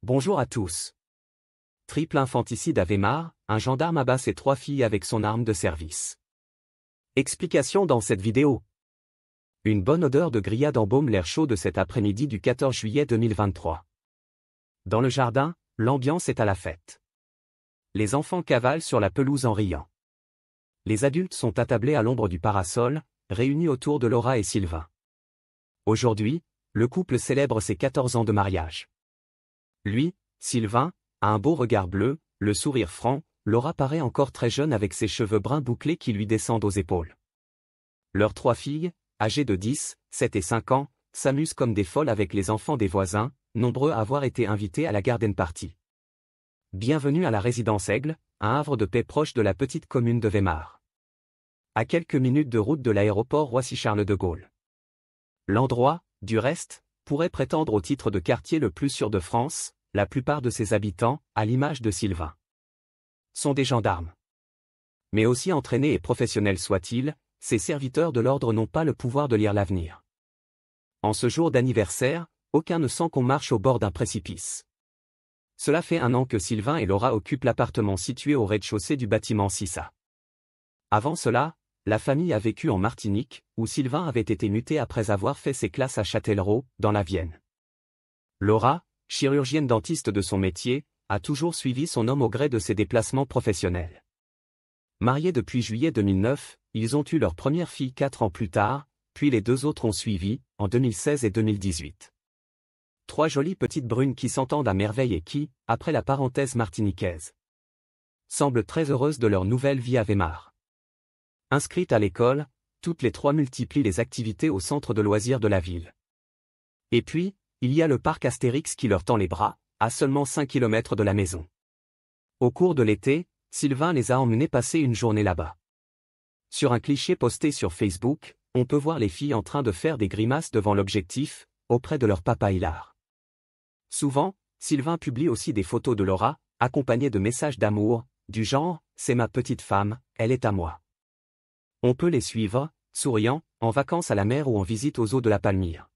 Bonjour à tous. Triple infanticide à Weimar, un gendarme abat ses 3 filles avec son arme de service. Explication dans cette vidéo. Une bonne odeur de grillade embaume l'air chaud de cet après-midi du 14 juillet 2023. Dans le jardin, l'ambiance est à la fête. Les enfants cavalent sur la pelouse en riant. Les adultes sont attablés à l'ombre du parasol, réunis autour de Laura et Sylvain. Aujourd'hui, le couple célèbre ses 14 ans de mariage. Lui, Sylvain, a un beau regard bleu, le sourire franc, Laura paraît encore très jeune avec ses cheveux bruns bouclés qui lui descendent aux épaules. Leurs 3 filles, âgées de 10, 7 et 5 ans, s'amusent comme des folles avec les enfants des voisins, nombreux à avoir été invités à la garden party. Bienvenue à la résidence Aigle, un havre de paix proche de la petite commune de Weimar. À quelques minutes de route de l'aéroport Roissy-Charles de Gaulle. L'endroit, du reste, pourrait prétendre au titre de quartier le plus sûr de France, la plupart de ses habitants, à l'image de Sylvain, sont des gendarmes. Mais aussi entraînés et professionnels soient-ils, ces serviteurs de l'ordre n'ont pas le pouvoir de lire l'avenir. En ce jour d'anniversaire, aucun ne sent qu'on marche au bord d'un précipice. Cela fait 1 an que Sylvain et Laura occupent l'appartement situé au rez-de-chaussée du bâtiment 6A. Avant cela, la famille a vécu en Martinique, où Sylvain avait été muté après avoir fait ses classes à Châtellerault, dans la Vienne. Laura, chirurgienne dentiste de son métier, a toujours suivi son homme au gré de ses déplacements professionnels. Mariés depuis juillet 2009, ils ont eu leur première fille 4 ans plus tard, puis les 2 autres ont suivi, en 2016 et 2018. 3 jolies petites brunes qui s'entendent à merveille et qui, après la parenthèse martiniquaise, semblent très heureuses de leur nouvelle vie à Weimar. Inscrites à l'école, toutes les 3 multiplient les activités au centre de loisirs de la ville. Et puis, il y a le parc Astérix qui leur tend les bras, à seulement 5 km de la maison. Au cours de l'été, Sylvain les a emmenés passer une journée là-bas. Sur un cliché posté sur Facebook, on peut voir les filles en train de faire des grimaces devant l'objectif, auprès de leur papa hilar. Souvent, Sylvain publie aussi des photos de Laura, accompagnées de messages d'amour, du genre « C'est ma petite femme, elle est à moi ». On peut les suivre, souriant, en vacances à la mer ou en visite aux eaux de la Palmyre.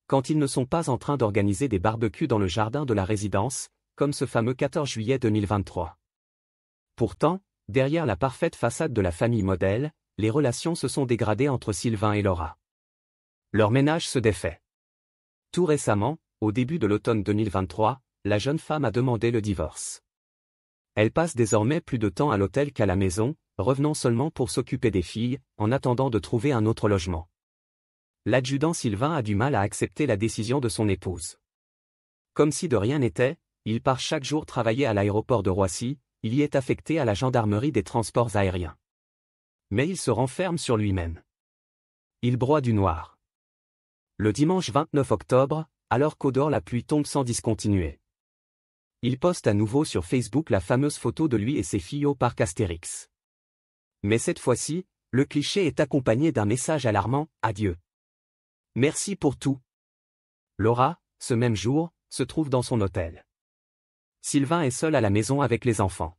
Quand ils ne sont pas en train d'organiser des barbecues dans le jardin de la résidence, comme ce fameux 14 juillet 2023. Pourtant, derrière la parfaite façade de la famille modèle, les relations se sont dégradées entre Sylvain et Laura. Leur ménage se défait. Tout récemment, au début de l'automne 2023, la jeune femme a demandé le divorce. Elle passe désormais plus de temps à l'hôtel qu'à la maison, revenant seulement pour s'occuper des filles, en attendant de trouver un autre logement. L'adjudant Sylvain a du mal à accepter la décision de son épouse. Comme si de rien n'était, il part chaque jour travailler à l'aéroport de Roissy, il y est affecté à la gendarmerie des transports aériens. Mais il se renferme sur lui-même. Il broie du noir. Le dimanche 29 octobre, alors qu'au dehors la pluie tombe sans discontinuer. Il poste à nouveau sur Facebook la fameuse photo de lui et ses filles au parc Astérix. Mais cette fois-ci, le cliché est accompagné d'un message alarmant « Adieu. Merci pour tout ». Laura, ce même jour, se trouve dans son hôtel. Sylvain est seul à la maison avec les enfants.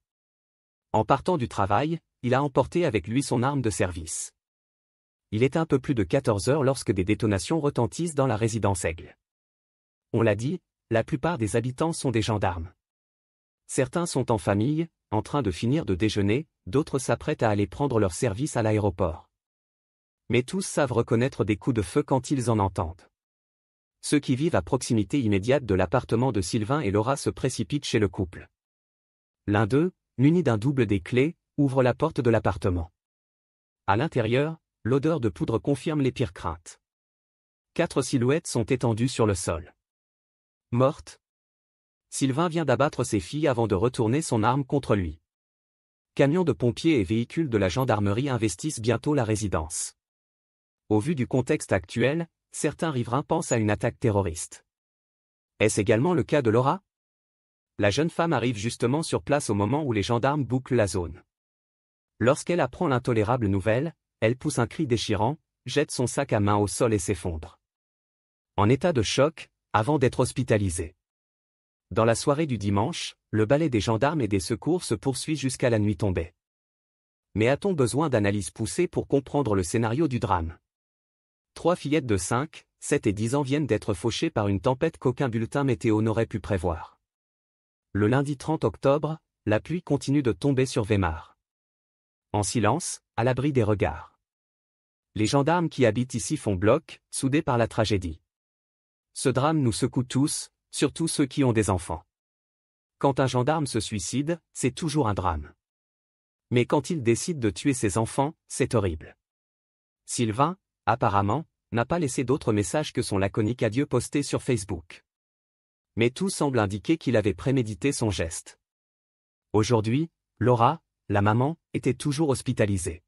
En partant du travail, il a emporté avec lui son arme de service. Il est un peu plus de 14 heures lorsque des détonations retentissent dans la résidence Aigle. On l'a dit, la plupart des habitants sont des gendarmes. Certains sont en famille, en train de finir de déjeuner, d'autres s'apprêtent à aller prendre leur service à l'aéroport. Mais tous savent reconnaître des coups de feu quand ils en entendent. Ceux qui vivent à proximité immédiate de l'appartement de Sylvain et Laura se précipitent chez le couple. L'un d'eux, muni d'un double des clés, ouvre la porte de l'appartement. À l'intérieur, l'odeur de poudre confirme les pires craintes. 4 silhouettes sont étendues sur le sol. Mortes. Sylvain vient d'abattre ses filles avant de retourner son arme contre lui. Camions de pompiers et véhicules de la gendarmerie investissent bientôt la résidence. Au vu du contexte actuel, certains riverains pensent à une attaque terroriste. Est-ce également le cas de Laura? La jeune femme arrive justement sur place au moment où les gendarmes bouclent la zone. Lorsqu'elle apprend l'intolérable nouvelle, elle pousse un cri déchirant, jette son sac à main au sol et s'effondre. En état de choc, avant d'être hospitalisée. Dans la soirée du dimanche, le balai des gendarmes et des secours se poursuit jusqu'à la nuit tombée. Mais a-t-on besoin d'analyses poussées pour comprendre le scénario du drame? 3 fillettes de 5, 7 et 10 ans viennent d'être fauchés par une tempête qu'aucun bulletin météo n'aurait pu prévoir. Le lundi 30 octobre, la pluie continue de tomber sur Weimar. En silence, à l'abri des regards. Les gendarmes qui habitent ici font bloc, soudés par la tragédie. Ce drame nous secoue tous, surtout ceux qui ont des enfants. Quand un gendarme se suicide, c'est toujours un drame. Mais quand il décide de tuer ses enfants, c'est horrible. Sylvain, apparemment, n'a pas laissé d'autre message que son laconique adieu posté sur Facebook. Mais tout semble indiquer qu'il avait prémédité son geste. Aujourd'hui, Laura, la maman, était toujours hospitalisée.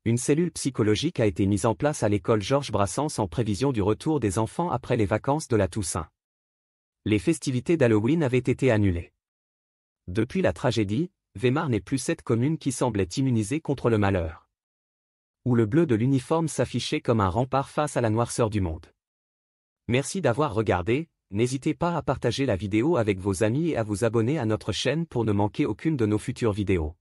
Une cellule psychologique a été mise en place à l'école Georges Brassens en prévision du retour des enfants après les vacances de la Toussaint. Les festivités d'Halloween avaient été annulées. Depuis la tragédie, Weimar n'est plus cette commune qui semblait immunisée contre le malheur. Où le bleu de l'uniforme s'affichait comme un rempart face à la noirceur du monde. Merci d'avoir regardé, n'hésitez pas à partager la vidéo avec vos amis et à vous abonner à notre chaîne pour ne manquer aucune de nos futures vidéos.